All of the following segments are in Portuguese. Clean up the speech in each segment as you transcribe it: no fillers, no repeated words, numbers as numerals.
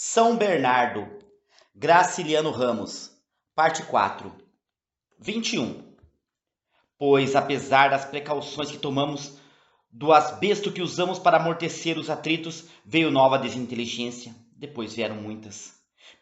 São Bernardo, Graciliano Ramos, parte 4, 21. Pois, apesar das precauções que tomamos, do asbesto que usamos para amortecer os atritos, veio nova desinteligência, depois vieram muitas.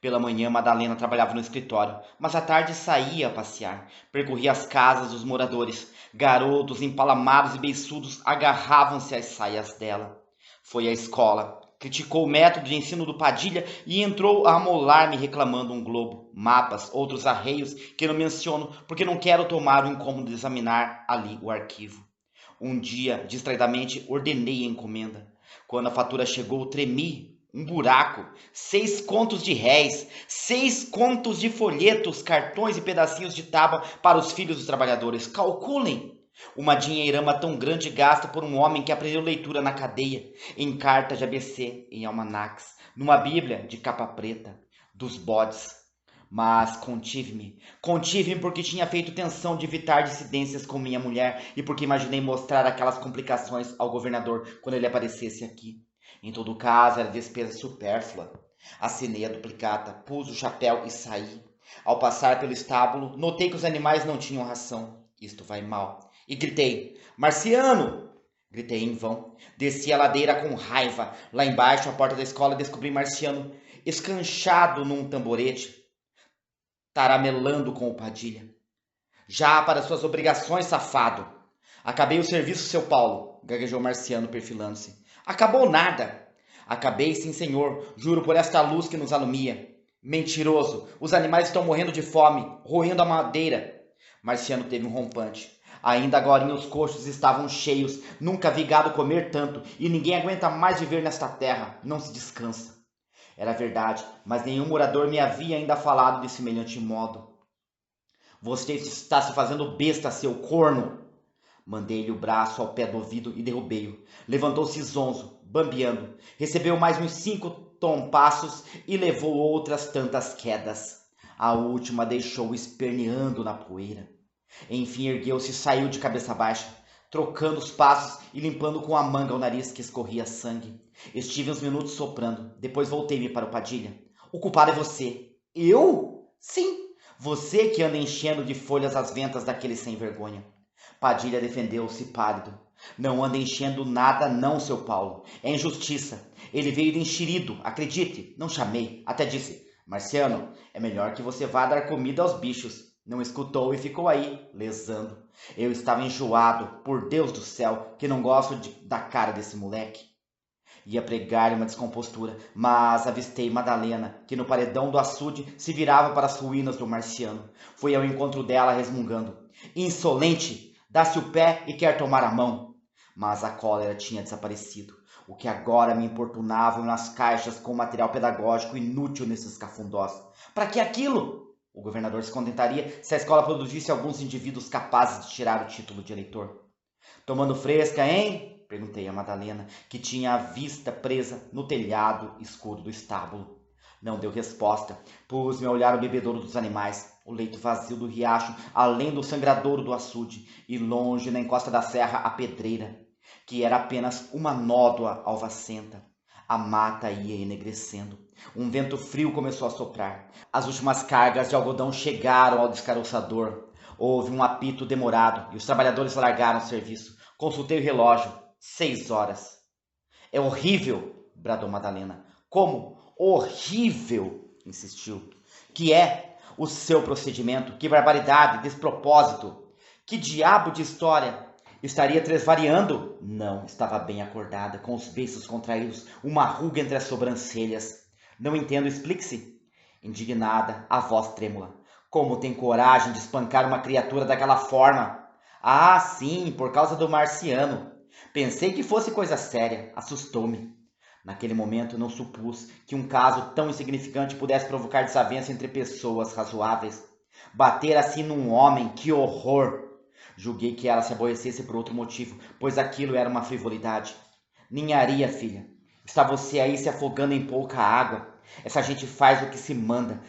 Pela manhã, Madalena trabalhava no escritório, mas à tarde saía a passear, percorria as casas dos moradores. Garotos empalamados e beiçudos agarravam-se às saias dela. Foi à escola, criticou o método de ensino do Padilha e entrou a amolar-me reclamando um globo, mapas, outros arreios que não menciono porque não quero tomar o incômodo de examinar ali o arquivo. Um dia, distraidamente, ordenei a encomenda. Quando a fatura chegou, tremi. Um buraco, 6 contos de réis, 6 contos de folhetos, cartões e pedacinhos de tábua para os filhos dos trabalhadores. Calculem! Uma dinheirama tão grande gasta por um homem que aprendeu leitura na cadeia, em cartas de ABC, em almanacs, numa bíblia de capa preta, dos bodes. Mas contive-me porque tinha feito tensão de evitar dissidências com minha mulher e porque imaginei mostrar aquelas complicações ao governador quando ele aparecesse aqui. Em todo caso, era despesa supérflua. Assinei a duplicata, pus o chapéu e saí. Ao passar pelo estábulo, notei que os animais não tinham ração. Isto vai mal. E gritei, Marciano! Gritei em vão. Desci a ladeira com raiva. Lá embaixo, à porta da escola, descobri Marciano, escanchado num tamborete, taramelando com o Padilha. Já para suas obrigações, safado. Acabei o serviço, seu Paulo, gaguejou Marciano, perfilando-se. Acabou nada. Acabei, sim, senhor. Juro por esta luz que nos alumia. Mentiroso. Os animais estão morrendo de fome, roendo a madeira. Marciano teve um rompante. Ainda agorinha os coxos estavam cheios. Nunca vi gado comer tanto. E ninguém aguenta mais viver nesta terra. Não se descansa. Era verdade, mas nenhum morador me havia ainda falado de semelhante modo. Você está se fazendo besta, seu corno! Mandei-lhe o braço ao pé do ouvido e derrubei-o. Levantou-se zonzo, bambeando. Recebeu mais uns 5 tompassos e levou outras tantas quedas. A última deixou-o esperneando na poeira. Enfim ergueu-se e saiu de cabeça baixa, trocando os passos e limpando com a manga o nariz que escorria sangue. Estive uns minutos soprando, depois voltei-me para o Padilha. O culpado é você. Eu? Sim, você que anda enchendo de folhas as ventas daquele sem vergonha. Padilha defendeu-se pálido. Não anda enchendo nada não, seu Paulo. É injustiça. Ele veio de enxerido, acredite. Não chamei. Até disse, Marciano, é melhor que você vá dar comida aos bichos. Não escutou e ficou aí, lesando. Eu estava enjoado, por Deus do céu, que não gosto da cara desse moleque. Ia pregar uma descompostura, mas avistei Madalena, que no paredão do açude se virava para as ruínas do Marciano. Fui ao encontro dela resmungando. Insolente! Dá-se o pé e quer tomar a mão. Mas a cólera tinha desaparecido. O que agora me importunava nas caixas com material pedagógico inútil nesses cafundós. Para que aquilo? O governador se contentaria se a escola produzisse alguns indivíduos capazes de tirar o título de eleitor. Tomando fresca, hein? Perguntei a Madalena, que tinha a vista presa no telhado escuro do estábulo. Não deu resposta. Pus-me a olhar o bebedouro dos animais, o leito vazio do riacho, além do sangradouro do açude, e longe, na encosta da serra, a pedreira, que era apenas uma nódoa alvacenta. A mata ia enegrecendo. Um vento frio começou a soprar. As últimas cargas de algodão chegaram ao descaroçador. Houve um apito demorado e os trabalhadores largaram o serviço. Consultei o relógio. 6 horas. É horrível, bradou Madalena. Como? Horrível, insistiu. Que é o seu procedimento? Que barbaridade, despropósito. Que diabo de história? Estaria tresvariando? Não, estava bem acordada, com os beiços contraídos, uma ruga entre as sobrancelhas. Não entendo, explique-se. Indignada, a voz trêmula. Como tem coragem de espancar uma criatura daquela forma? Ah, sim, por causa do Marciano. Pensei que fosse coisa séria, assustou-me. Naquele momento não supus que um caso tão insignificante pudesse provocar desavença entre pessoas razoáveis. Bater assim num homem, que horror! Julguei que ela se aborrecesse por outro motivo, pois aquilo era uma frivolidade. Ninharia, filha. Está você aí se afogando em pouca água. Essa gente faz o que se manda,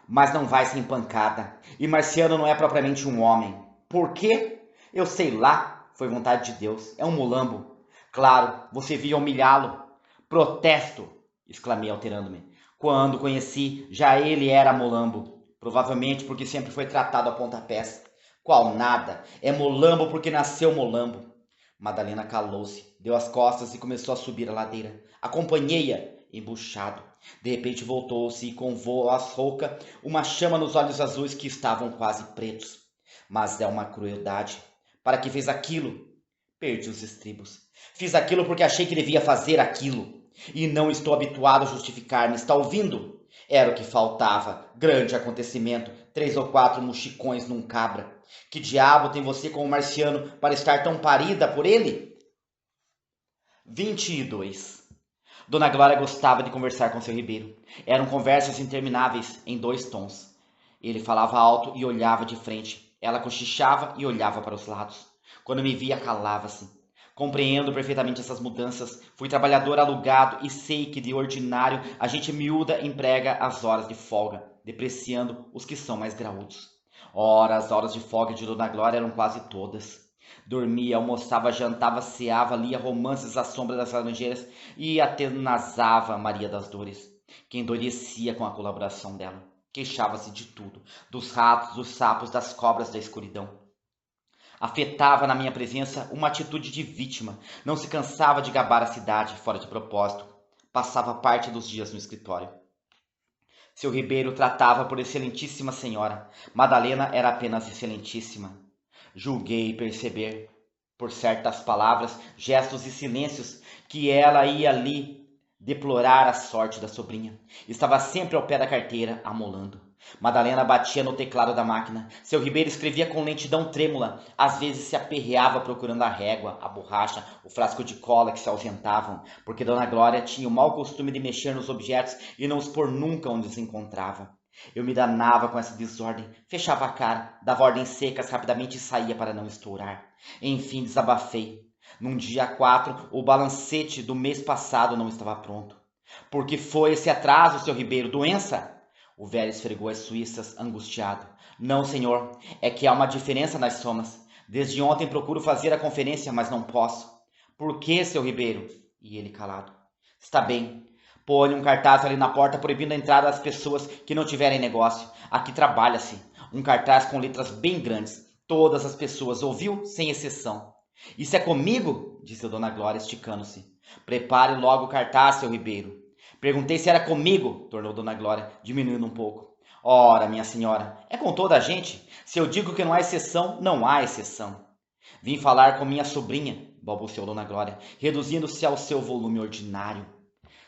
mas não vai sem pancada. E Marciano não é propriamente um homem. Por quê? Eu sei lá, foi vontade de Deus. É um mulambo. Claro, você via humilhá-lo. Protesto, exclamei alterando-me. Quando conheci, já ele era molambo, provavelmente porque sempre foi tratado a pontapés. Qual nada, é molambo porque nasceu molambo. Madalena calou-se, deu as costas e começou a subir a ladeira. Acompanhei-a, embuchado. De repente voltou-se e com voz rouca, uma chama nos olhos azuis que estavam quase pretos. Mas é uma crueldade. Para que fez aquilo? Perdi os estribos. Fiz aquilo porque achei que devia fazer aquilo. E não estou habituado a justificar-me. Está ouvindo? Era o que faltava. Grande acontecimento. 3 ou 4 mochicões num cabra. Que diabo tem você com o marciano para estar tão parida por ele? 22. Dona Glória gostava de conversar com seu Ribeiro. Eram conversas intermináveis, em 2 tons. Ele falava alto e olhava de frente. Ela cochichava e olhava para os lados. Quando me via, calava-se. Compreendo perfeitamente essas mudanças. Fui trabalhador alugado e sei que, de ordinário, a gente miúda emprega as horas de folga, depreciando os que são mais graúdos. Ora, as horas de folga de Dona Glória eram quase todas. Dormia, almoçava, jantava, ceava, lia romances à sombra das laranjeiras e atenazava Maria das Dores, que endurecia com a colaboração dela. Queixava-se de tudo, dos ratos, dos sapos, das cobras da escuridão. Afetava na minha presença uma atitude de vítima. Não se cansava de gabar a cidade, fora de propósito. Passava parte dos dias no escritório. Seu Ribeiro tratava por excelentíssima senhora. Madalena era apenas excelentíssima. Julguei perceber, por certas palavras, gestos e silêncios, que ela ia ali deplorar a sorte da sobrinha. Estava sempre ao pé da carteira, amolando. Madalena batia no teclado da máquina. Seu Ribeiro escrevia com lentidão trêmula. Às vezes se aperreava procurando a régua, a borracha, o frasco de cola que se ausentavam, porque Dona Glória tinha o mau costume de mexer nos objetos e não os pôr nunca onde os encontrava. Eu me danava com essa desordem, fechava a cara, dava ordens secas rapidamente e saía para não estourar. Enfim, desabafei. Num dia 4, o balancete do mês passado não estava pronto. Por que foi esse atraso, seu Ribeiro? Doença? O velho esfregou as suíças, angustiado. Não, senhor, é que há uma diferença nas somas. Desde ontem procuro fazer a conferência, mas não posso. Por que, seu Ribeiro? E ele calado. Está bem. Põe um cartaz ali na porta proibindo a entrada das pessoas que não tiverem negócio. Aqui trabalha-se. Um cartaz com letras bem grandes. Todas as pessoas, ouviu? Sem exceção. Isso é comigo? Disse Dona Glória, esticando-se. Prepare logo o cartaz, seu Ribeiro. Perguntei se era comigo, tornou Dona Glória, diminuindo um pouco. Ora, minha senhora, é com toda a gente. Se eu digo que não há exceção, não há exceção. Vim falar com minha sobrinha, balbuciou Dona Glória, reduzindo-se ao seu volume ordinário.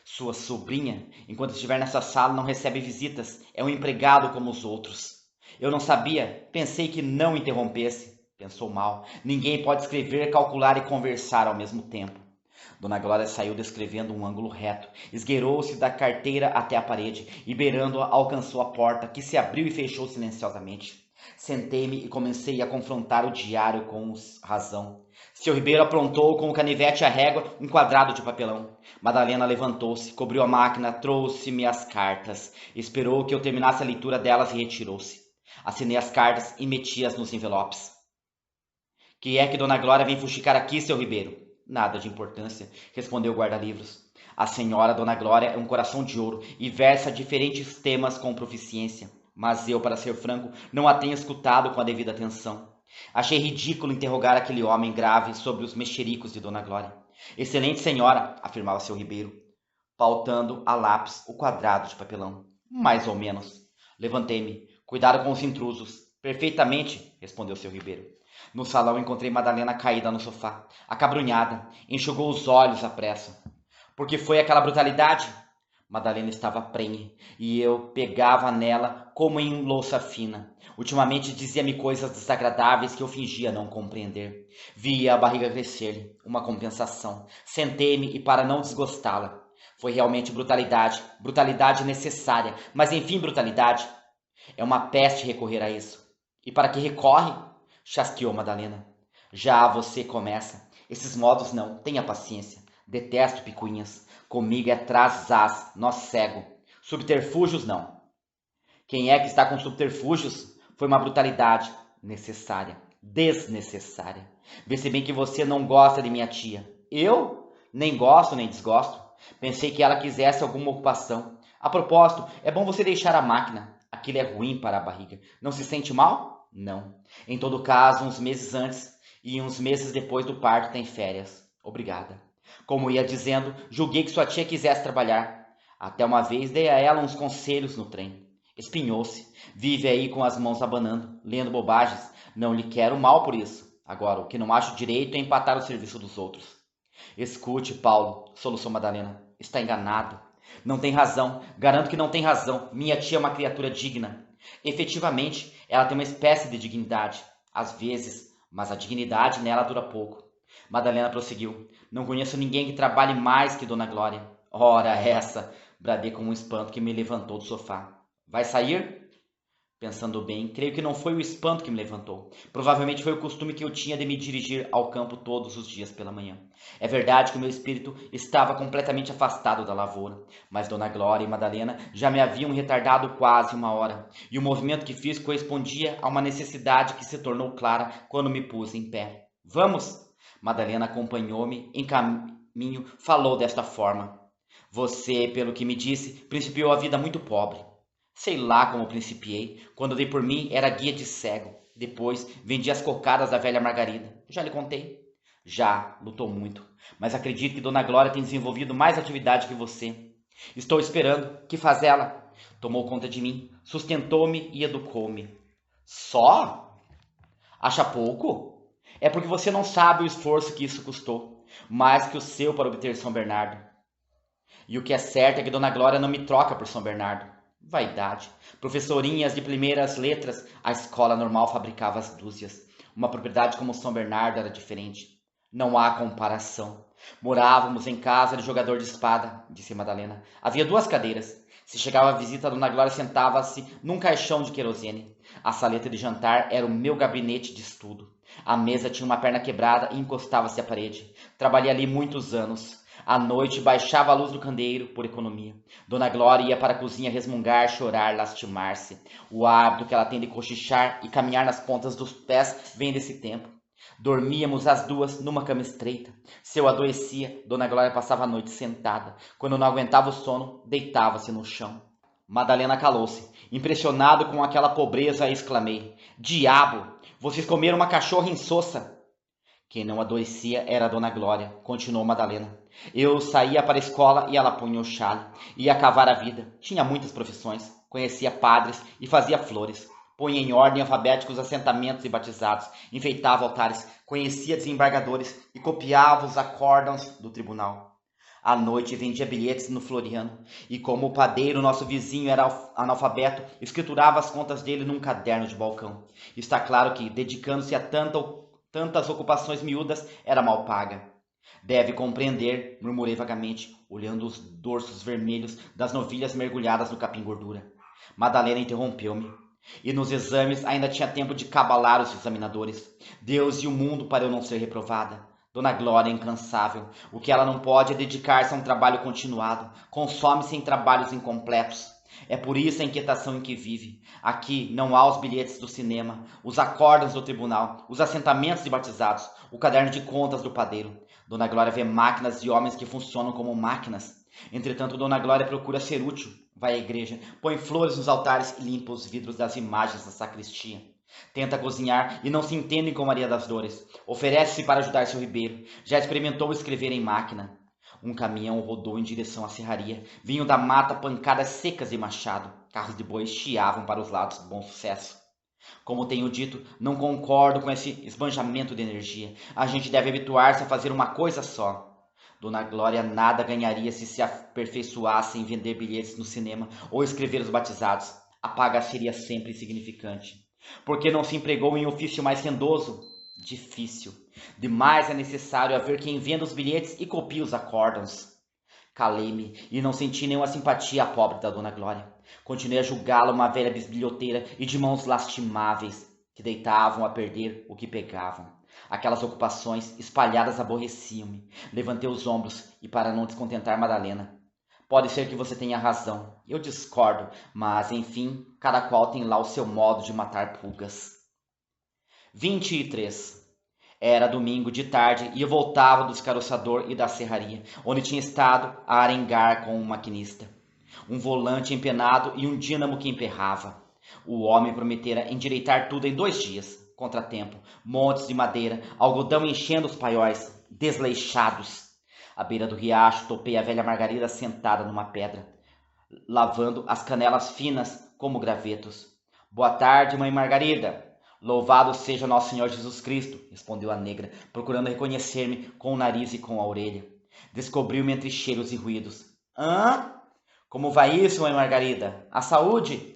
Sua sobrinha, enquanto estiver nessa sala, não recebe visitas. É um empregado como os outros. Eu não sabia. Pensei que não interrompesse. Pensou mal. Ninguém pode escrever, calcular e conversar ao mesmo tempo. Dona Glória saiu descrevendo um ângulo reto. Esgueirou-se da carteira até a parede e, beirando-a, alcançou a porta, que se abriu e fechou silenciosamente. Sentei-me e comecei a confrontar o diário com razão. Seu Ribeiro aprontou com o canivete e a régua um quadrado de papelão. Madalena levantou-se, cobriu a máquina, trouxe-me as cartas. Esperou que eu terminasse a leitura delas e retirou-se. Assinei as cartas e meti-as nos envelopes. Que é que Dona Glória vem fuxicar aqui, seu Ribeiro? Nada de importância, respondeu o guarda-livros. A senhora Dona Glória é um coração de ouro e versa diferentes temas com proficiência. Mas eu, para ser franco, não a tenho escutado com a devida atenção. Achei ridículo interrogar aquele homem grave sobre os mexericos de Dona Glória. Excelente senhora, afirmava seu Ribeiro, pautando a lápis o quadrado de papelão. Mais ou menos. Levantei-me. Cuidado com os intrusos. Perfeitamente, respondeu seu Ribeiro. No salão encontrei Madalena caída no sofá, acabrunhada, enxugou os olhos à pressa. Por que foi aquela brutalidade? Madalena estava prenhe, e eu pegava nela como em louça fina. Ultimamente dizia-me coisas desagradáveis que eu fingia não compreender. Via a barriga crescer-lhe, uma compensação. Sentei-me e para não desgostá-la. Foi realmente brutalidade, brutalidade necessária, mas enfim brutalidade. É uma peste recorrer a isso. E para que recorre? Chasqueou Madalena. Já você começa. Esses modos não, tenha paciência. Detesto picuinhas. Comigo é traz-as, nó cego. Subterfúgios não. Quem é que está com subterfúgios? Foi uma brutalidade necessária, desnecessária. Vê-se bem que você não gosta de minha tia. Eu? Nem gosto, nem desgosto. Pensei que ela quisesse alguma ocupação. A propósito, é bom você deixar a máquina. Aquilo é ruim para a barriga. Não se sente mal? Não. Em todo caso, uns meses antes e uns meses depois do parto tem férias. Obrigada. Como ia dizendo, julguei que sua tia quisesse trabalhar. Até uma vez dei a ela uns conselhos no trem. Espinhou-se. Vive aí com as mãos abanando, lendo bobagens. Não lhe quero mal por isso. Agora, o que não acho direito é empatar o serviço dos outros. Escute, Paulo, soluçou Madalena. Está enganado. Não tem razão. Garanto que não tem razão. Minha tia é uma criatura digna. Efetivamente, ela tem uma espécie de dignidade. Às vezes, mas a dignidade nela dura pouco. Madalena prosseguiu. Não conheço ninguém que trabalhe mais que Dona Glória. Ora, essa! Bradei com um espanto que me levantou do sofá. Vai sair? Pensando bem, creio que não foi o espanto que me levantou. Provavelmente foi o costume que eu tinha de me dirigir ao campo todos os dias pela manhã. É verdade que o meu espírito estava completamente afastado da lavoura, mas Dona Glória e Madalena já me haviam retardado quase uma hora, e o movimento que fiz correspondia a uma necessidade que se tornou clara quando me pus em pé. Vamos! Madalena acompanhou-me em caminho, falou desta forma. Você, pelo que me disse, principiou a vida muito pobre. Sei lá como principiei. Quando dei por mim, era guia de cego. Depois, vendi as cocadas da velha Margarida. Já lhe contei? Já, lutou muito. Mas acredito que Dona Glória tem desenvolvido mais atividade que você. Estou esperando. Que faz ela? Tomou conta de mim, sustentou-me e educou-me. Só? Acha pouco? É porque você não sabe o esforço que isso custou. Mais que o seu para obter São Bernardo. E o que é certo é que Dona Glória não me troca por São Bernardo. Vaidade. Professorinhas de primeiras letras, a escola normal fabricava as dúzias. Uma propriedade como São Bernardo era diferente. Não há comparação. Morávamos em casa de jogador de espada, disse Madalena. Havia 2 cadeiras. Se chegava a visita, a Dona Glória sentava-se num caixão de querosene. A saleta de jantar era o meu gabinete de estudo. A mesa tinha uma perna quebrada e encostava-se à parede. Trabalhei ali muitos anos. À noite baixava a luz do candeeiro, por economia. Dona Glória ia para a cozinha resmungar, chorar, lastimar-se. O hábito que ela tem de cochichar e caminhar nas pontas dos pés vem desse tempo. Dormíamos as 2 numa cama estreita. Se eu adoecia, Dona Glória passava a noite sentada. Quando não aguentava o sono, deitava-se no chão. Madalena calou-se. Impressionado com aquela pobreza, exclamei. Diabo! Vocês comeram uma cachorra insossa! Quem não adoecia era a Dona Glória, continuou Madalena. Eu saía para a escola e ela punha o chale. Ia cavar a vida. Tinha muitas profissões. Conhecia padres e fazia flores. Punha em ordem alfabética os assentamentos e batizados. Enfeitava altares. Conhecia desembargadores e copiava os acórdãos do tribunal. À noite vendia bilhetes no Floriano. E como o padeiro, nosso vizinho, era analfabeto, escriturava as contas dele num caderno de balcão. Está claro que, dedicando-se a tantas ocupações miúdas, era mal paga. Deve compreender, murmurei vagamente, olhando os dorsos vermelhos das novilhas mergulhadas no capim-gordura. Madalena interrompeu-me. E nos exames ainda tinha tempo de cabalar os examinadores. Deus e o mundo para eu não ser reprovada. Dona Glória é incansável. O que ela não pode é dedicar-se a um trabalho continuado. Consome-se em trabalhos incompletos. É por isso a inquietação em que vive. Aqui não há os bilhetes do cinema, os acórdãos do tribunal, os assentamentos de batizados, o caderno de contas do padeiro. Dona Glória vê máquinas e homens que funcionam como máquinas. Entretanto, Dona Glória procura ser útil. Vai à igreja, põe flores nos altares e limpa os vidros das imagens da sacristia. Tenta cozinhar e não se entende com Maria das Dores. Oferece-se para ajudar seu ribeiro. Já experimentou escrever em máquina. Um caminhão rodou em direção à serraria. Vinham da mata pancadas secas de machado. Carros de boi chiavam para os lados. Bom sucesso. Como tenho dito, não concordo com esse esbanjamento de energia. A gente deve habituar-se a fazer uma coisa só. Dona Glória nada ganharia se aperfeiçoasse em vender bilhetes no cinema ou escrever os batizados. A paga seria sempre insignificante. Por que não se empregou em ofício mais rendoso? Difícil. Demais é necessário haver quem venda os bilhetes e copie os acórdãos. Calei-me e não senti nenhuma simpatia à pobre da Dona Glória. Continuei a julgá-la uma velha bisbilhoteira e de mãos lastimáveis, que deitavam a perder o que pegavam. Aquelas ocupações espalhadas aborreciam-me. Levantei os ombros e, para não descontentar Madalena, pode ser que você tenha razão. Eu discordo, mas, enfim, cada qual tem lá o seu modo de matar pulgas. 23. Era domingo de tarde e eu voltava do escaroçador e da serraria, onde tinha estado a arengar com um maquinista. um volante empenado e um dínamo que emperrava. O homem prometera endireitar tudo em 2 dias. Contratempo, montes de madeira, algodão enchendo os paióis, desleixados. À beira do riacho, topei a velha Margarida sentada numa pedra, lavando as canelas finas como gravetos. Boa tarde, mãe Margarida. Louvado seja nosso Senhor Jesus Cristo, respondeu a negra, procurando reconhecer-me com o nariz e com a orelha. Descobriu-me entre cheiros e ruídos. Hã? Como vai isso, mãe Margarida? A saúde?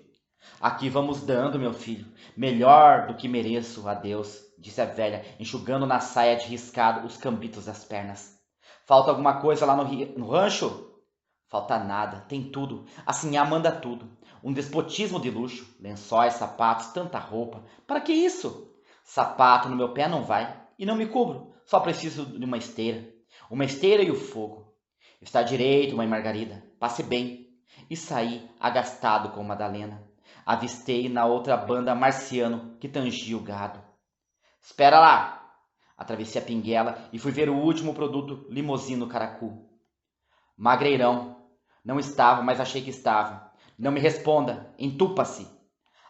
Aqui vamos dando, meu filho. Melhor do que mereço, adeus, disse a velha, enxugando na saia de riscado os cambitos das pernas. Falta alguma coisa lá no rancho? Falta nada, tem tudo. A sinhá manda tudo. Um despotismo de luxo, lençóis, sapatos, tanta roupa. Para que isso? Sapato no meu pé não vai. E não me cubro. Só preciso de uma esteira. Uma esteira e o fogo. Está direito, mãe Margarida. Passe bem. E saí agastado com Madalena. Avistei na outra banda Marciano, que tangia o gado. Espera lá! Atravessei a pinguela e fui ver o último produto Limosino Caracu. Magreirão. Não estava, mas achei que estava. Não me responda. Entupa-se.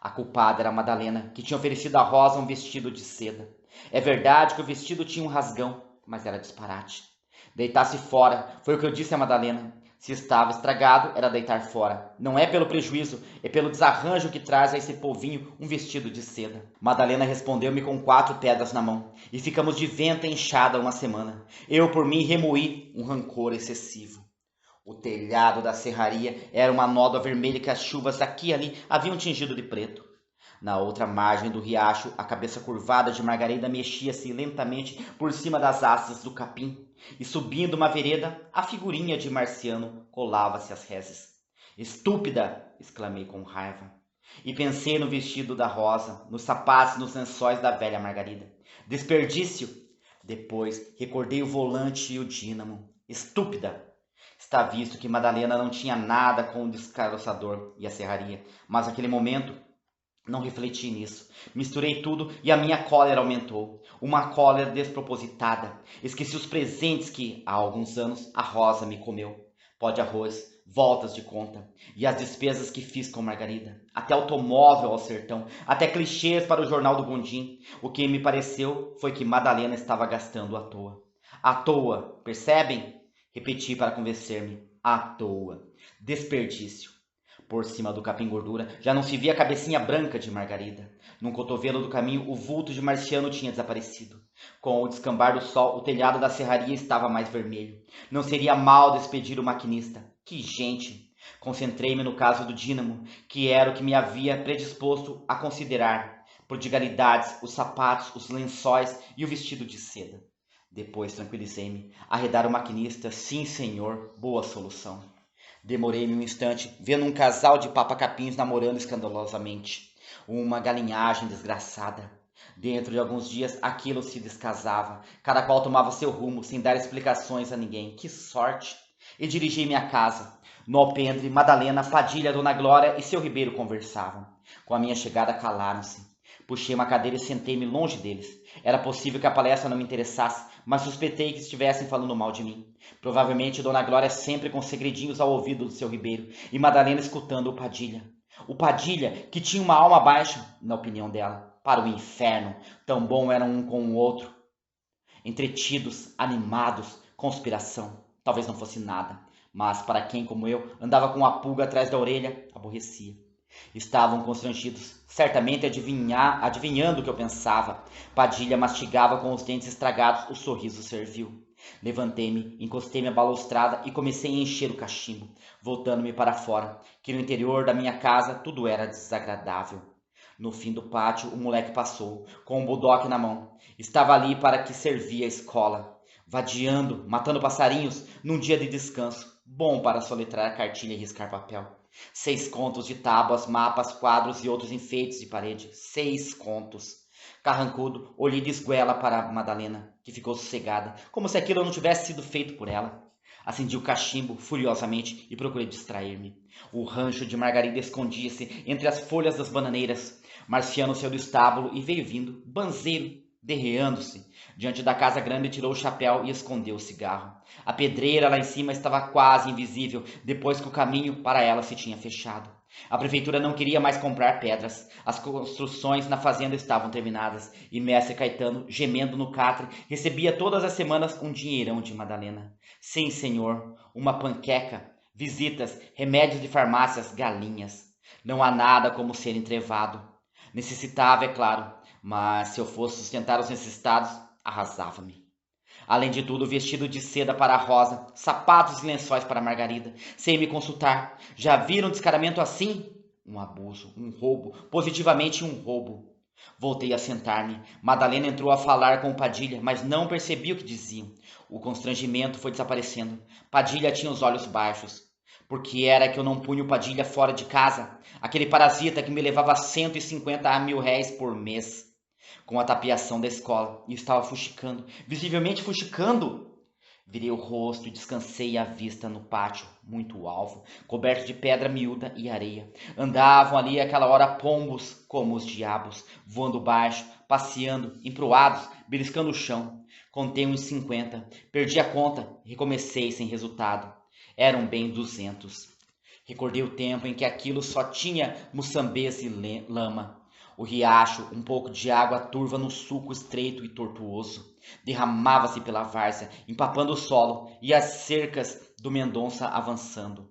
A culpada era a Madalena, que tinha oferecido a Rosa um vestido de seda. É verdade que o vestido tinha um rasgão, mas era disparate. Deitasse fora, foi o que eu disse a Madalena. Se estava estragado, era deitar fora. Não é pelo prejuízo, é pelo desarranjo que traz a esse povinho um vestido de seda. Madalena respondeu-me com 4 pedras na mão, e ficamos de venta enxada uma semana. Eu, por mim, remoí um rancor excessivo. O telhado da serraria era uma nódoa vermelha que as chuvas aqui e ali haviam tingido de preto. Na outra margem do riacho, a cabeça curvada de Margarida mexia-se lentamente por cima das hastes do capim, e subindo uma vereda, a figurinha de Marciano colava-se às reses. Estúpida! Exclamei com raiva. E pensei no vestido da Rosa, nos sapatos e nos lençóis da velha Margarida. Desperdício! Depois recordei o volante e o dínamo. Estúpida! Está visto que Madalena não tinha nada com o descaroçador e a serraria, mas naquele momento não refleti nisso. Misturei tudo e a minha cólera aumentou. Uma cólera despropositada. Esqueci os presentes que, há alguns anos, a Rosa me comeu. Pó de arroz, voltas de conta. E as despesas que fiz com Margarida. Até automóvel ao sertão. Até clichês para o jornal do Gondim. O que me pareceu foi que Madalena estava gastando à toa. À toa, percebem? Repeti para convencer-me. À toa. Desperdício. Por cima do capim gordura já não se via a cabecinha branca de Margarida. Num cotovelo do caminho, o vulto de Marciano tinha desaparecido. Com o descambar do sol, o telhado da serraria estava mais vermelho. Não seria mal despedir o maquinista. Que gente! Concentrei-me no caso do dínamo, que era o que me havia predisposto a considerar. Prodigalidades, os sapatos, os lençóis e o vestido de seda. Depois tranquilizei-me. Arredar o maquinista, sim senhor, boa solução. Demorei-me um instante, vendo um casal de papa-capins namorando escandalosamente. Uma galinhagem desgraçada. Dentro de alguns dias, aquilo se descasava. Cada qual tomava seu rumo, sem dar explicações a ninguém. Que sorte! E dirigi-me à casa. No alpendre, Madalena, Padilha, Dona Glória e seu Ribeiro conversavam. Com a minha chegada, calaram-se. Puxei uma cadeira e sentei-me longe deles. Era possível que a palestra não me interessasse, mas suspeitei que estivessem falando mal de mim. Provavelmente Dona Glória sempre com segredinhos ao ouvido do seu Ribeiro, e Madalena escutando o Padilha. O Padilha, que tinha uma alma baixa, na opinião dela, para o inferno, tão bom eram um com o outro. Entretidos, animados, conspiração. Talvez não fosse nada, mas para quem, como eu, andava com a pulga atrás da orelha, aborrecia. Estavam constrangidos, certamente adivinhando o que eu pensava. Padilha mastigava com os dentes estragados, o sorriso serviu. Levantei-me, encostei-me à balustrada e comecei a encher o cachimbo, voltando-me para fora, que no interior da minha casa tudo era desagradável. No fim do pátio, o moleque passou, com um bulldog na mão. Estava ali para que servia a escola. Vadiando, matando passarinhos, num dia de descanso. Bom para soletrar a cartilha e riscar papel. 6 contos de tábuas, mapas, quadros e outros enfeites de parede. 6 contos. Carrancudo, olhei de esguela para Madalena, que ficou sossegada, como se aquilo não tivesse sido feito por ela. Acendi o cachimbo furiosamente e procurei distrair-me. O rancho de Margarida escondia-se entre as folhas das bananeiras. Marciano saiu do estábulo e veio vindo, banzeiro, derreando-se. Diante da casa grande, tirou o chapéu e escondeu o cigarro. A pedreira lá em cima estava quase invisível, depois que o caminho para ela se tinha fechado. A prefeitura não queria mais comprar pedras. As construções na fazenda estavam terminadas e mestre Caetano, gemendo no catre, recebia todas as semanas um dinheirão de Madalena. Sim, senhor, uma panqueca, visitas, remédios de farmácias, galinhas. Não há nada como ser entrevado. Necessitava, é claro, mas se eu fosse sustentar os necessitados, arrasava-me. Além de tudo, vestido de seda para a Rosa, sapatos e lençóis para a Margarida, sem me consultar. Já viram um descaramento assim? Um abuso, um roubo, positivamente um roubo. Voltei a sentar-me. Madalena entrou a falar com o Padilha, mas não percebi o que diziam. O constrangimento foi desaparecendo. Padilha tinha os olhos baixos. Por que era que eu não punha o Padilha fora de casa? Aquele parasita que me levava 150 a 1.000 réis por mês. Com a tapiação da escola, e estava fuxicando, visivelmente fuxicando. Virei o rosto e descansei a vista no pátio, muito alvo, coberto de pedra miúda e areia. Andavam ali àquela hora pombos, como os diabos, voando baixo, passeando, emproados, beliscando o chão. Contei uns 50, perdi a conta e recomecei sem resultado. Eram bem 200. Recordei o tempo em que aquilo só tinha muçambês e lama. O riacho, um pouco de água turva no sulco estreito e tortuoso, derramava-se pela várzea, empapando o solo, e as cercas do Mendonça avançando.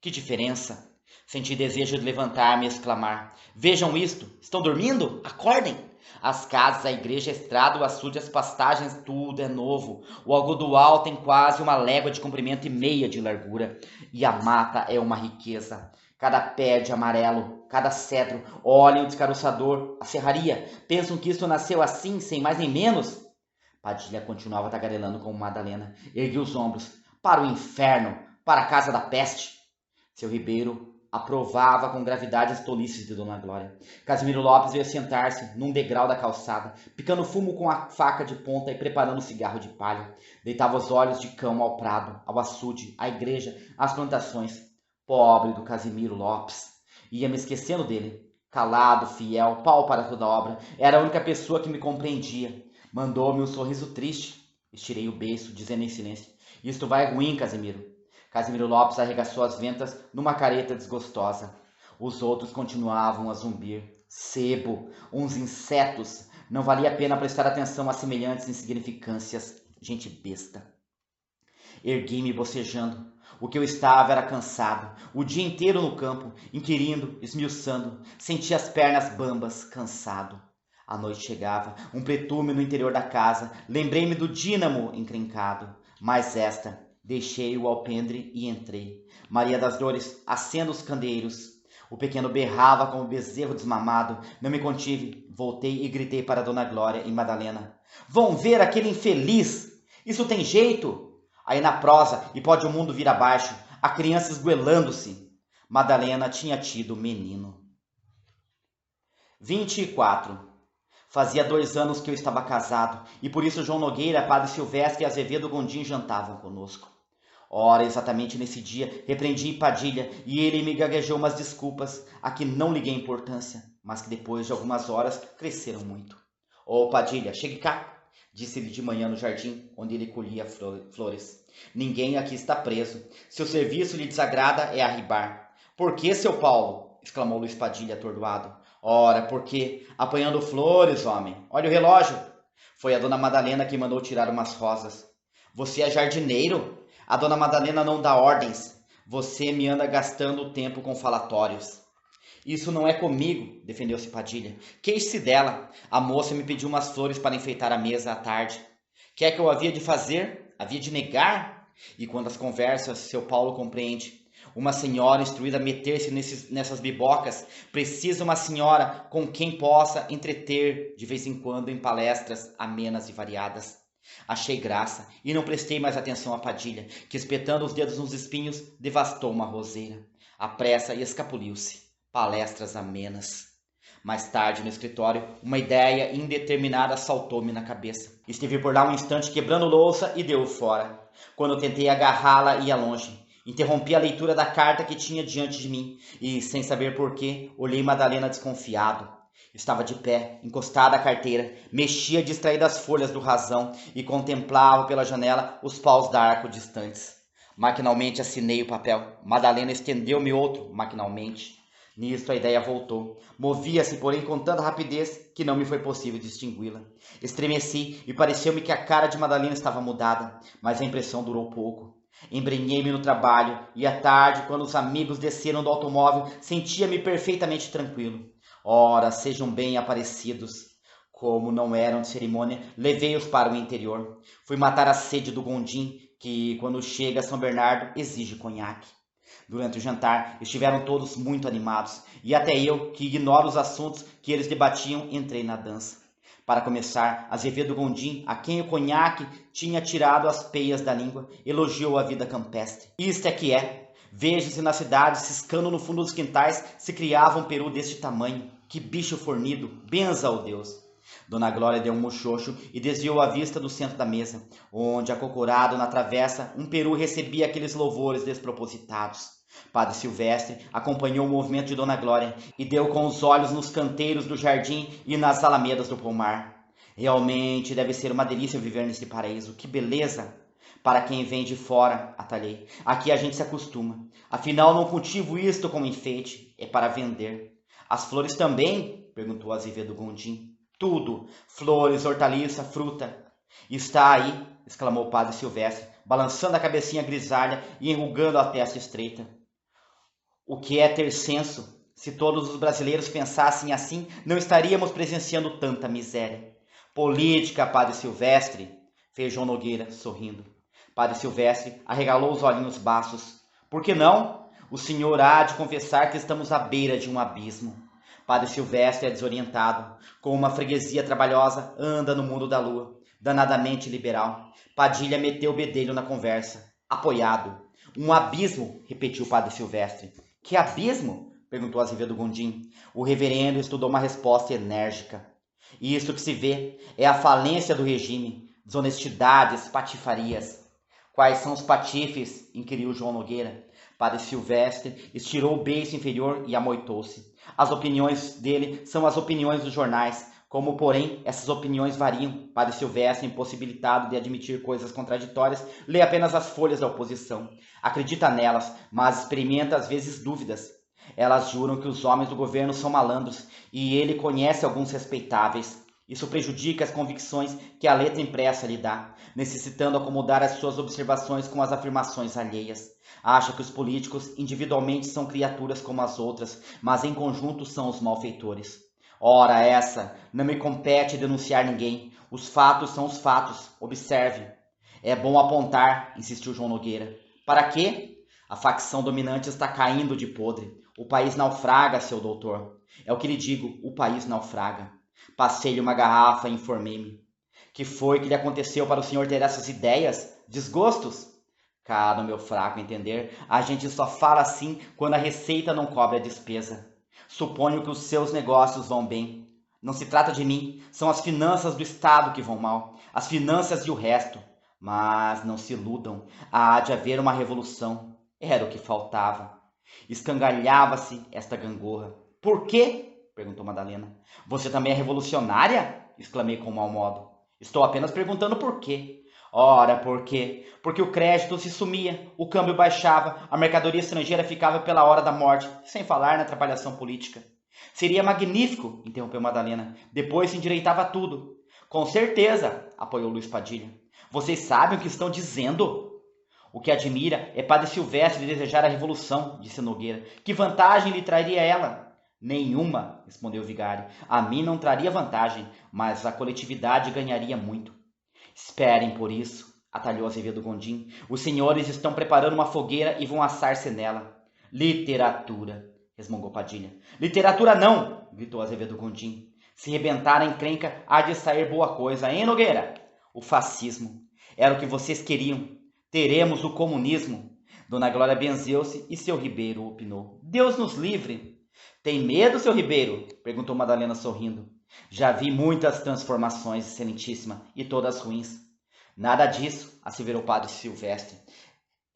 Que diferença! Senti desejo de levantar-me e exclamar: vejam isto! Estão dormindo? Acordem! As casas, a igreja, a estrada, o açude, as pastagens, tudo é novo. O algodoal tem quase 1 légua de comprimento e meia de largura. E a mata é uma riqueza. Cada pé de amarelo, cada cedro, olhem o descaroçador, a serraria. Pensam que isto nasceu assim, sem mais nem menos? Padilha continuava tagarelando com Madalena. Ergui os ombros. Para o inferno, para a casa da peste. Seu Ribeiro aprovava com gravidade as tolices de Dona Glória. Casimiro Lopes veio sentar-se num degrau da calçada, picando fumo com a faca de ponta e preparando um cigarro de palha. Deitava os olhos de cão ao prado, ao açude, à igreja, às plantações. Pobre do Casimiro Lopes. Ia me esquecendo dele. Calado, fiel, pau para toda obra. Era a única pessoa que me compreendia. Mandou-me um sorriso triste. Estirei o beiço, dizendo em silêncio: isto vai ruim, Casimiro. Casimiro Lopes arregaçou as ventas numa careta desgostosa. Os outros continuavam a zumbir. Sebo, uns insetos. Não valia a pena prestar atenção a semelhantes insignificâncias. Gente besta. Ergui-me bocejando. O que eu estava era cansado. O dia inteiro no campo, inquirindo, esmiuçando. Sentia as pernas bambas, cansado. A noite chegava, um pretume no interior da casa. Lembrei-me do dínamo encrencado. Mas esta, deixei o alpendre e entrei. Maria das Dores, acenda os candeeiros. O pequeno berrava como bezerro desmamado. Não me contive. Voltei e gritei para Dona Glória e Madalena: vão ver aquele infeliz! Isso tem jeito! Aí na prosa, e pode o mundo vir abaixo, a criança esguelando-se. Madalena tinha tido menino. 24. Fazia 2 anos que eu estava casado, e por isso João Nogueira, Padre Silvestre e Azevedo Gondim jantavam conosco. Ora, exatamente nesse dia, repreendi Padilha, e ele me gaguejou umas desculpas, a que não liguei importância, mas que depois de algumas horas cresceram muito. Ô Padilha, chegue cá! Disse-lhe de manhã no jardim, onde ele colhia flores. Ninguém aqui está preso. Se o serviço lhe desagrada, é arribar. Por que, seu Paulo? Exclamou Luiz Padilha, atordoado. Ora, porque apanhando flores, homem. Olha o relógio. Foi a dona Madalena que mandou tirar umas rosas. Você é jardineiro? A dona Madalena não dá ordens. Você me anda gastando o tempo com falatórios. Isso não é comigo, defendeu-se Padilha. Queixe-se dela. A moça me pediu umas flores para enfeitar a mesa à tarde. Que é que eu havia de fazer? Havia de negar? E quando as conversas, seu Paulo compreende. Uma senhora instruída a meter-se nessas bibocas precisa uma senhora com quem possa entreter de vez em quando em palestras amenas e variadas. Achei graça e não prestei mais atenção a Padilha, que espetando os dedos nos espinhos, devastou uma roseira. Apressa e escapuliu-se. Palestras amenas. Mais tarde, no escritório, uma ideia indeterminada saltou-me na cabeça. Estive por lá um instante quebrando louça e deu fora. Quando tentei agarrá-la, ia longe. Interrompi a leitura da carta que tinha diante de mim e, sem saber porquê, olhei Madalena desconfiado. Estava de pé, encostada à carteira, mexia distraída as folhas do rasão e contemplava pela janela os paus d'arco distantes. Maquinalmente assinei o papel. Madalena estendeu-me outro, maquinalmente. Nisto a ideia voltou. Movia-se, porém, com tanta rapidez que não me foi possível distingui-la. Estremeci e pareceu-me que a cara de Madalena estava mudada, mas a impressão durou pouco. Embrenhei-me no trabalho e à tarde, quando os amigos desceram do automóvel, sentia-me perfeitamente tranquilo. Ora, sejam bem aparecidos. Como não eram de cerimônia, levei-os para o interior. Fui matar a sede do Gondim, que, quando chega a São Bernardo, exige conhaque. Durante o jantar, estiveram todos muito animados, e até eu, que ignoro os assuntos que eles debatiam, entrei na dança. Para começar, Azevedo Gondim, a quem o conhaque tinha tirado as peias da língua, elogiou a vida campestre. Isto é que é. Veja-se na cidade, ciscando no fundo dos quintais, se criava um peru deste tamanho. Que bicho fornido, benza ao Deus. Dona Glória deu um muxoxo e desviou a vista do centro da mesa, onde, acocorado na travessa, um peru recebia aqueles louvores despropositados. Padre Silvestre acompanhou o movimento de Dona Glória e deu com os olhos nos canteiros do jardim e nas alamedas do pomar. Realmente deve ser uma delícia viver nesse paraíso. Que beleza! Para quem vem de fora, atalhei. Aqui a gente se acostuma. Afinal, não cultivo isto como enfeite, é para vender. As flores também? Perguntou Azevedo Gondim. Tudo, flores, hortaliça, fruta. Está aí, exclamou o Padre Silvestre, balançando a cabecinha grisalha e enrugando a testa estreita. O que é ter senso? Se todos os brasileiros pensassem assim, não estaríamos presenciando tanta miséria. Política, Padre Silvestre, fez João Nogueira, sorrindo. Padre Silvestre arregalou os olhinhos baços. Por que não? O senhor há de confessar que estamos à beira de um abismo. Padre Silvestre é desorientado. Com uma freguesia trabalhosa, anda no mundo da lua, danadamente liberal. Padilha meteu o bedelho na conversa. Apoiado. Um abismo, repetiu Padre Silvestre. Que abismo? Perguntou Azevedo Gondim. O reverendo estudou uma resposta enérgica. Isso que se vê é a falência do regime, desonestidades, patifarias. Quais são os patifes? Inquiriu João Nogueira. Padre Silvestre estirou o beiço inferior e amoitou-se. As opiniões dele são as opiniões dos jornais. Como, porém, essas opiniões variam, Padre Silvestre, impossibilitado de admitir coisas contraditórias, lê apenas as folhas da oposição. Acredita nelas, mas experimenta às vezes dúvidas. Elas juram que os homens do governo são malandros, e ele conhece alguns respeitáveis. Isso prejudica as convicções que a letra impressa lhe dá, necessitando acomodar as suas observações com as afirmações alheias. Acha que os políticos individualmente são criaturas como as outras, mas em conjunto são os malfeitores. Ora essa, não me compete denunciar ninguém. Os fatos são os fatos, observe. É bom apontar, insistiu João Nogueira. Para quê? A facção dominante está caindo de podre. O país naufraga, seu doutor. É o que lhe digo, o país naufraga. Passei-lhe uma garrafa e informei-me. Que foi que lhe aconteceu para o senhor ter essas ideias? Desgostos? Cara, no meu fraco entender, a gente só fala assim quando a receita não cobre a despesa. Suponho que os seus negócios vão bem. Não se trata de mim, são as finanças do Estado que vão mal. As finanças e o resto. Mas não se iludam, há de haver uma revolução. Era o que faltava. Escangalhava-se esta gangorra. Por quê? Perguntou Madalena. Você também é revolucionária? Exclamei com mau modo. Estou apenas perguntando por quê. Ora, por quê? Porque o crédito se sumia, o câmbio baixava, a mercadoria estrangeira ficava pela hora da morte, sem falar na atrapalhação política. Seria magnífico, interrompeu Madalena. Depois se endireitava tudo. Com certeza, apoiou Luiz Padilha. Vocês sabem o que estão dizendo? O que admira é Padre Silvestre desejar a revolução, disse Nogueira. Que vantagem lhe traria ela? Nenhuma, respondeu o vigário. A mim não traria vantagem, mas a coletividade ganharia muito. Esperem por isso, atalhou Azevedo Gondim. Os senhores estão preparando uma fogueira e vão assar-se nela. Literatura, resmungou Padilha. Literatura não, gritou Azevedo Gondim. Se rebentar a encrenca, há de sair boa coisa, hein, Nogueira? O fascismo. Era o que vocês queriam. Teremos o comunismo. Dona Glória benzeu-se e seu Ribeiro opinou. Deus nos livre. Tem medo, seu Ribeiro? Perguntou Madalena sorrindo. Já vi muitas transformações, excelentíssima, e todas ruins. Nada disso, asseverou o Padre Silvestre.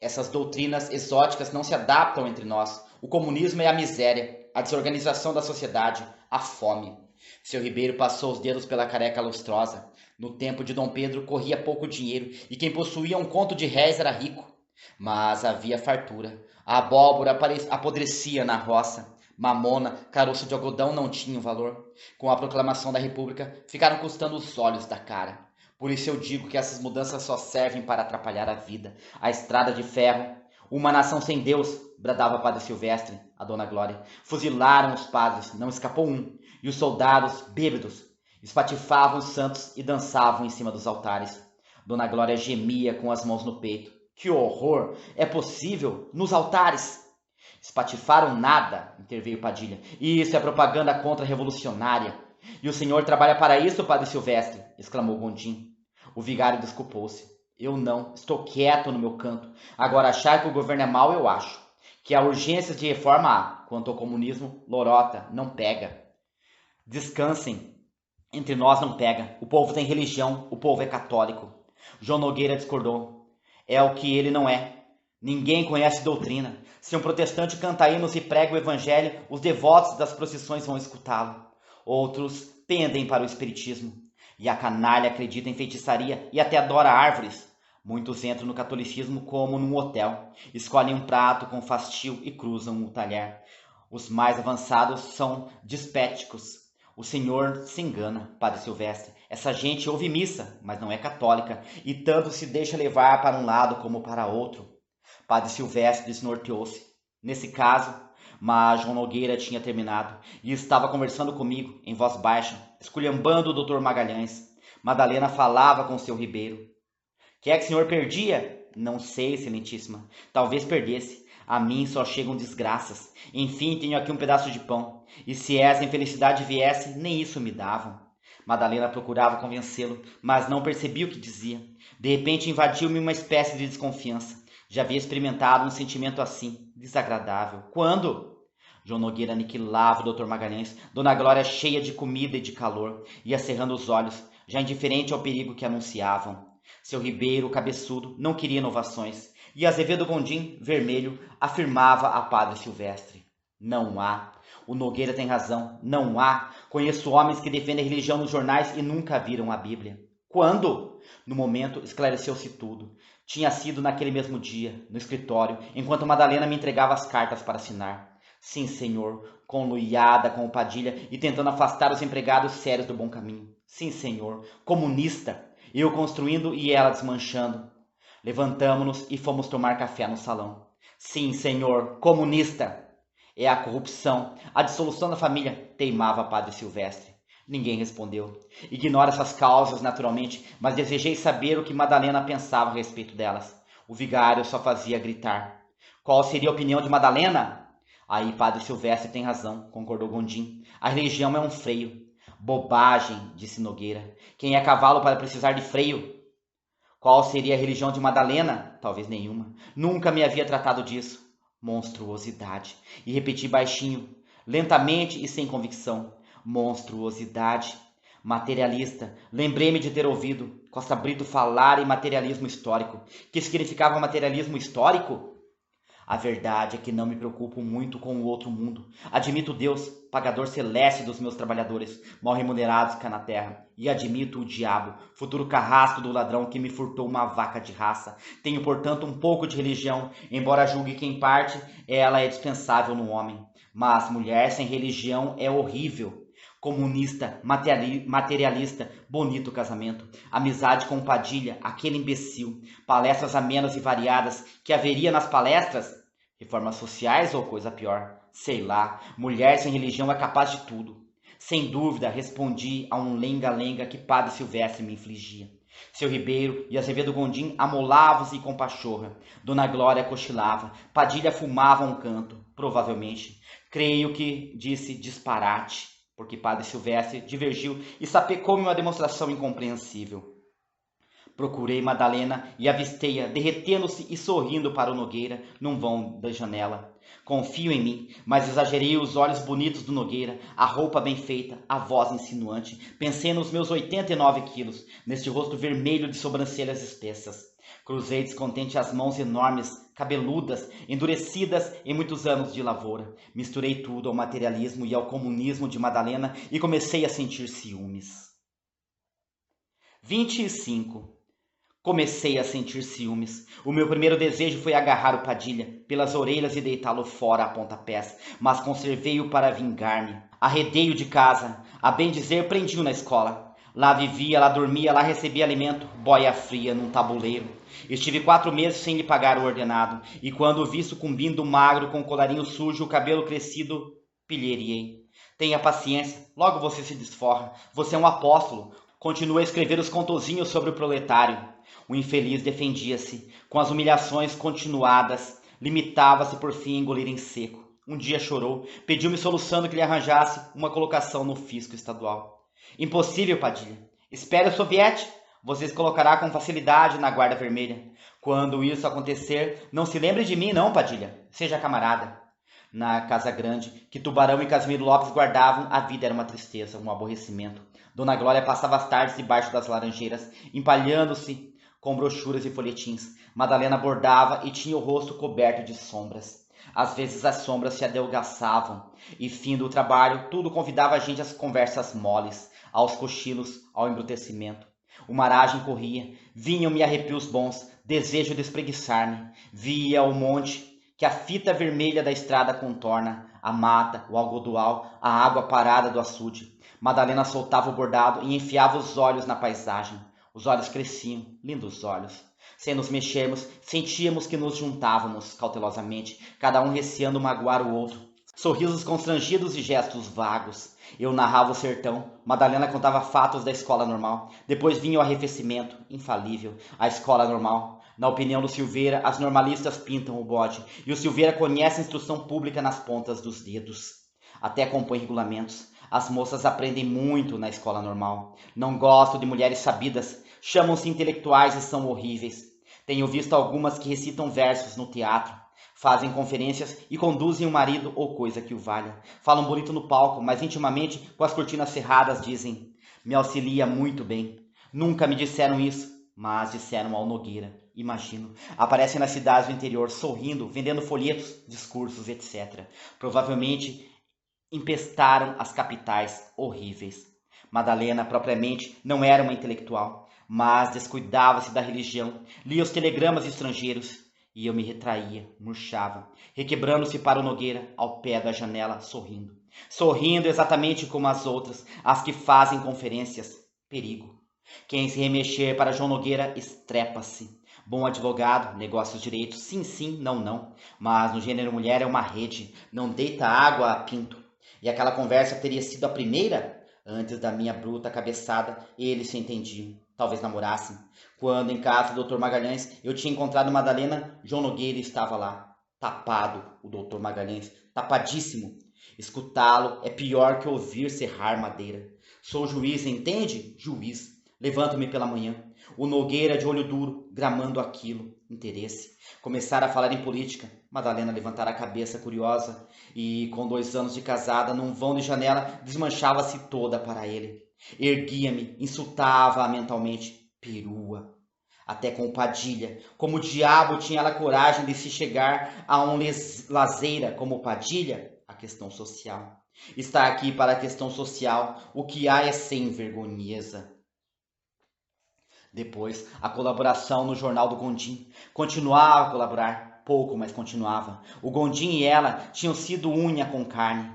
Essas doutrinas exóticas não se adaptam entre nós. O comunismo é a miséria, a desorganização da sociedade, a fome. Seu Ribeiro passou os dedos pela careca lustrosa. No tempo de Dom Pedro corria pouco dinheiro e quem possuía um conto de réis era rico. Mas havia fartura. A abóbora apodrecia na roça. Mamona, caroço de algodão não tinham valor. Com a proclamação da República, ficaram custando os olhos da cara. Por isso eu digo que essas mudanças só servem para atrapalhar a vida. A estrada de ferro. Uma nação sem Deus, bradava Padre Silvestre, a Dona Glória. Fuzilaram os padres, não escapou um. E os soldados, bêbados, espatifavam os santos e dançavam em cima dos altares. Dona Glória gemia com as mãos no peito. Que horror! É possível? Nos altares? Espatifaram nada, interveio Padilha. Isso é propaganda contra-revolucionária. E o senhor trabalha para isso, Padre Silvestre? Exclamou Gondim. O vigário desculpou-se. Eu não, estou quieto no meu canto. Agora, achar que o governo é mau, eu acho. Que há urgências de reforma há. Quanto ao comunismo, lorota, não pega. Descansem. Entre nós não pega. O povo tem religião, o povo é católico. João Nogueira discordou. É o que ele não é. Ninguém conhece doutrina. Se um protestante canta hinos e prega o evangelho, os devotos das procissões vão escutá-lo. Outros pendem para o espiritismo. E a canalha acredita em feitiçaria e até adora árvores. Muitos entram no catolicismo como num hotel. Escolhem um prato com fastio e cruzam o talher. Os mais avançados são dispéticos. O senhor se engana, Padre Silvestre. Essa gente ouve missa, mas não é católica, e tanto se deixa levar para um lado como para outro. Padre Silvestre desnorteou-se. Nesse caso, mas João Nogueira tinha terminado e estava conversando comigo, em voz baixa, esculhambando o doutor Magalhães. Madalena falava com seu Ribeiro. Que é que o senhor perdia? Não sei, excelentíssima. Talvez perdesse. A mim só chegam desgraças. Enfim, tenho aqui um pedaço de pão. E se essa infelicidade viesse, nem isso me davam. Madalena procurava convencê-lo, mas não percebia o que dizia. De repente invadiu-me uma espécie de desconfiança. Já havia experimentado um sentimento assim, desagradável. Quando? João Nogueira aniquilava o Dr. Magalhães, Dona Glória cheia de comida e de calor, ia cerrando os olhos, já indiferente ao perigo que anunciavam. Seu Ribeiro, cabeçudo, não queria inovações, e Azevedo Gondim, vermelho, afirmava a Padre Silvestre. Não há. O Nogueira tem razão, não há. Conheço homens que defendem a religião nos jornais e nunca viram a Bíblia. Quando? No momento, esclareceu-se tudo. Tinha sido naquele mesmo dia, no escritório, enquanto Madalena me entregava as cartas para assinar. Sim, senhor, conluiada com o Padilha e tentando afastar os empregados sérios do bom caminho. Sim, senhor, comunista. Eu construindo e ela desmanchando. Levantamo-nos e fomos tomar café no salão. Sim, senhor, comunista. É a corrupção, a dissolução da família, teimava Padre Silvestre. Ninguém respondeu. Ignoro essas causas, naturalmente, mas desejei saber o que Madalena pensava a respeito delas. O vigário só fazia gritar. Qual seria a opinião de Madalena? Aí Padre Silvestre tem razão, concordou Gondim. A religião é um freio. Bobagem, disse Nogueira. Quem é cavalo para precisar de freio? Qual seria a religião de Madalena? Talvez nenhuma. Nunca me havia tratado disso. Monstruosidade. E repeti baixinho, lentamente e sem convicção. Monstruosidade. Materialista. Lembrei-me de ter ouvido Costa Brito falar em materialismo histórico. Que significava materialismo histórico? A verdade é que não me preocupo muito com o outro mundo. Admito Deus, pagador celeste dos meus trabalhadores, mal remunerados cá na terra. E admito o diabo, futuro carrasco do ladrão que me furtou uma vaca de raça. Tenho, portanto, um pouco de religião, embora julgue que, em parte, ela é dispensável no homem. Mas mulher sem religião é horrível. Comunista, materialista, bonito casamento, amizade com Padilha, aquele imbecil, palestras amenas e variadas, que haveria nas palestras? Reformas sociais ou coisa pior? Sei lá, mulher sem religião é capaz de tudo. Sem dúvida, respondi a um lenga-lenga que Padre Silvestre me infligia. Seu Ribeiro e Azevedo Gondim amolavam-se com pachorra. Dona Glória cochilava, Padilha fumava um canto, provavelmente. Creio que disse disparate, porque Padre Silvestre divergiu e sapecou-me uma demonstração incompreensível. Procurei Madalena e avistei-a derretendo-se e sorrindo para o Nogueira num vão da janela. Confio em mim, mas exagerei os olhos bonitos do Nogueira, a roupa bem feita, a voz insinuante. Pensei nos meus 89 quilos, neste rosto vermelho de sobrancelhas espessas. Cruzei descontente as mãos enormes, cabeludas, endurecidas em muitos anos de lavoura. Misturei tudo ao materialismo e ao comunismo de Madalena e comecei a sentir ciúmes. 25. Comecei a sentir ciúmes. O meu primeiro desejo foi agarrar o Padilha pelas orelhas e deitá-lo fora a pontapés, mas conservei-o para vingar-me. Arredei-o de casa, a bem dizer, prendi-o na escola. Lá vivia, lá dormia, lá recebia alimento, boia fria num tabuleiro. Estive 4 meses sem lhe pagar o ordenado, e quando o vi sucumbindo magro, com o colarinho sujo, o cabelo crescido, pilheriei. Tenha paciência, logo você se desforra. Você é um apóstolo. Continua a escrever os contozinhos sobre o proletário. O infeliz defendia-se. Com as humilhações continuadas, limitava-se por fim a engolir em seco. Um dia chorou, pediu-me soluçando que lhe arranjasse uma colocação no fisco estadual. Impossível, Padilha. Espere o soviete. Você se colocará com facilidade na Guarda Vermelha. Quando isso acontecer, não se lembre de mim não, Padilha. Seja camarada. Na casa grande, que Tubarão e Casimiro Lopes guardavam, a vida era uma tristeza, um aborrecimento. Dona Glória passava as tardes debaixo das laranjeiras, empalhando-se com brochuras e folhetins. Madalena bordava e tinha o rosto coberto de sombras. Às vezes as sombras se adelgaçavam, e findo o trabalho, tudo convidava a gente às conversas moles, aos cochilos, ao embrutecimento. Uma aragem corria, vinham-me arrepios bons, desejo de espreguiçar-me. Via o monte que a fita vermelha da estrada contorna, a mata, o algodoal, a água parada do açude. Madalena soltava o bordado e enfiava os olhos na paisagem. Os olhos cresciam, lindos olhos. Sem nos mexermos, sentíamos que nos juntávamos cautelosamente, cada um receando magoar o outro. Sorrisos constrangidos e gestos vagos. Eu narrava o sertão, Madalena contava fatos da escola normal. Depois vinha o arrefecimento, infalível, a escola normal. Na opinião do Silveira, as normalistas pintam o bode, e o Silveira conhece a instrução pública nas pontas dos dedos. Até compõe regulamentos. As moças aprendem muito na escola normal. Não gosto de mulheres sabidas, chamam-se intelectuais e são horríveis. Tenho visto algumas que recitam versos no teatro, fazem conferências e conduzem o marido ou coisa que o valha. Falam bonito no palco, mas intimamente, com as cortinas cerradas, dizem: me auxilia muito bem. Nunca me disseram isso, mas disseram ao Nogueira. Imagino. Aparecem nas cidades do interior, sorrindo, vendendo folhetos, discursos, etc. Provavelmente empestaram as capitais horríveis. Madalena, propriamente, não era uma intelectual, mas descuidava-se da religião, lia os telegramas estrangeiros, e eu me retraía, murchava, requebrando-se para o Nogueira, ao pé da janela, sorrindo. Sorrindo exatamente como as outras, as que fazem conferências. Perigo. Quem se remexer para João Nogueira, estrepa-se. Bom advogado, negócios direitos, sim, sim, não, não. Mas no gênero mulher é uma rede, não deita água a pinto. E aquela conversa teria sido a primeira? Antes da minha bruta cabeçada, eles se entendiam, talvez namorassem. Quando, em casa do Dr. Magalhães, eu tinha encontrado Madalena, João Nogueira estava lá. Tapado, o Dr. Magalhães, tapadíssimo. Escutá-lo é pior que ouvir serrar madeira. Sou juiz, entende? Juiz. Levanto-me pela manhã. O Nogueira de olho duro, gramando aquilo, interesse. Começar a falar em política. Madalena levantara a cabeça curiosa e, com 2 anos de casada, num vão de janela, desmanchava-se toda para ele. Erguia-me, insultava-a mentalmente. Perua. Até com o Padilha. Como o diabo tinha ela coragem de se chegar a um lazeira como o Padilha? A questão social. Está aqui para a questão social. O que há é sem vergonheza. Depois, a colaboração no jornal do Gondim. Continuava a colaborar, pouco, mas continuava. O Gondim e ela tinham sido unha com carne.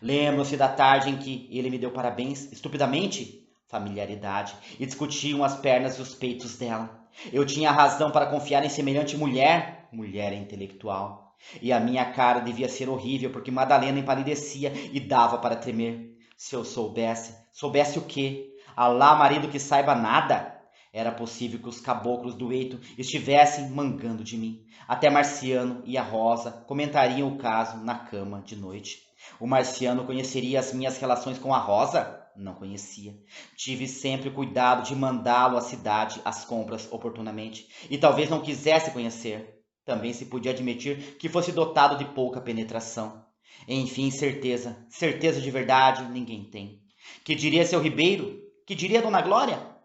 Lembram-se da tarde em que ele me deu parabéns, estupidamente? Familiaridade. E discutiam as pernas e os peitos dela. Eu tinha razão para confiar em semelhante mulher? Mulher intelectual. E a minha cara devia ser horrível, porque Madalena empalidecia e dava para tremer. Se eu soubesse. Soubesse o quê? Alá, marido que saiba nada. Era possível que os caboclos do eito estivessem mangando de mim. Até Marciano e a Rosa comentariam o caso na cama de noite. O Marciano conheceria as minhas relações com a Rosa? Não conhecia. Tive sempre o cuidado de mandá-lo à cidade às compras oportunamente. E talvez não quisesse conhecer. Também se podia admitir que fosse dotado de pouca penetração. Enfim, certeza. Certeza de verdade ninguém tem. Que diria seu Ribeiro? Que diria Dona Glória?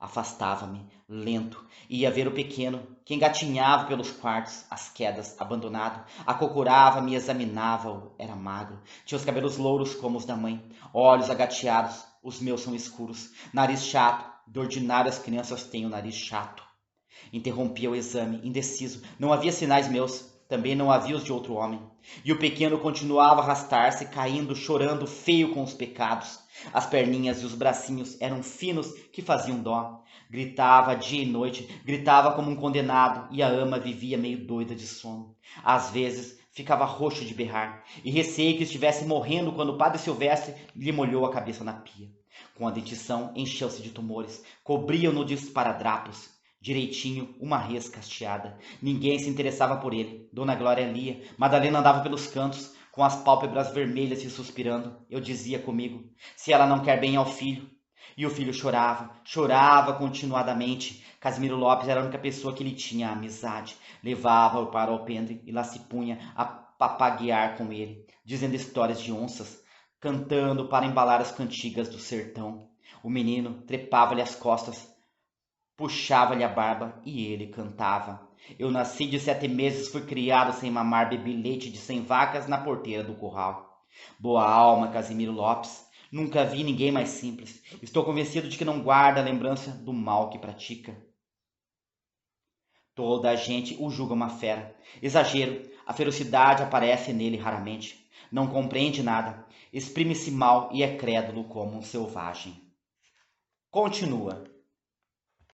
Afastava-me, lento, e ia ver o pequeno, que engatinhava pelos quartos, às quedas, abandonado. Acocorava-me e examinava-o. Era magro, tinha os cabelos louros como os da mãe, olhos agateados, os meus são escuros, nariz chato, de ordinário as crianças têm o nariz chato. Interrompia o exame, indeciso. Não havia sinais meus, também não havia os de outro homem. E o pequeno continuava a arrastar-se, caindo, chorando, feio com os pecados. As perninhas e os bracinhos eram finos que faziam dó. Gritava dia e noite, gritava como um condenado, e a ama vivia meio doida de sono. Às vezes ficava roxo de berrar, e receei que estivesse morrendo quando o padre Silvestre lhe molhou a cabeça na pia. Com a dentição encheu-se de tumores, cobriam-no de esparadrapos. Direitinho, uma resca hasteada. Ninguém se interessava por ele. Dona Glória lia. Madalena andava pelos cantos, com as pálpebras vermelhas e suspirando. Eu dizia comigo, se ela não quer bem ao filho. E o filho chorava, chorava continuadamente. Casimiro Lopes era a única pessoa que lhe tinha amizade. Levava-o para o alpendre e lá se punha a papaguear com ele, dizendo histórias de onças, cantando para embalar as cantigas do sertão. O menino trepava-lhe as costas, puxava-lhe a barba e ele cantava. Eu nasci de 7 meses, fui criado sem mamar, bebi leite de 100 vacas na porteira do curral. Boa alma, Casimiro Lopes. Nunca vi ninguém mais simples. Estou convencido de que não guarda a lembrança do mal que pratica. Toda a gente o julga uma fera. Exagero, a ferocidade aparece nele raramente. Não compreende nada, exprime-se mal e é crédulo como um selvagem. Continua.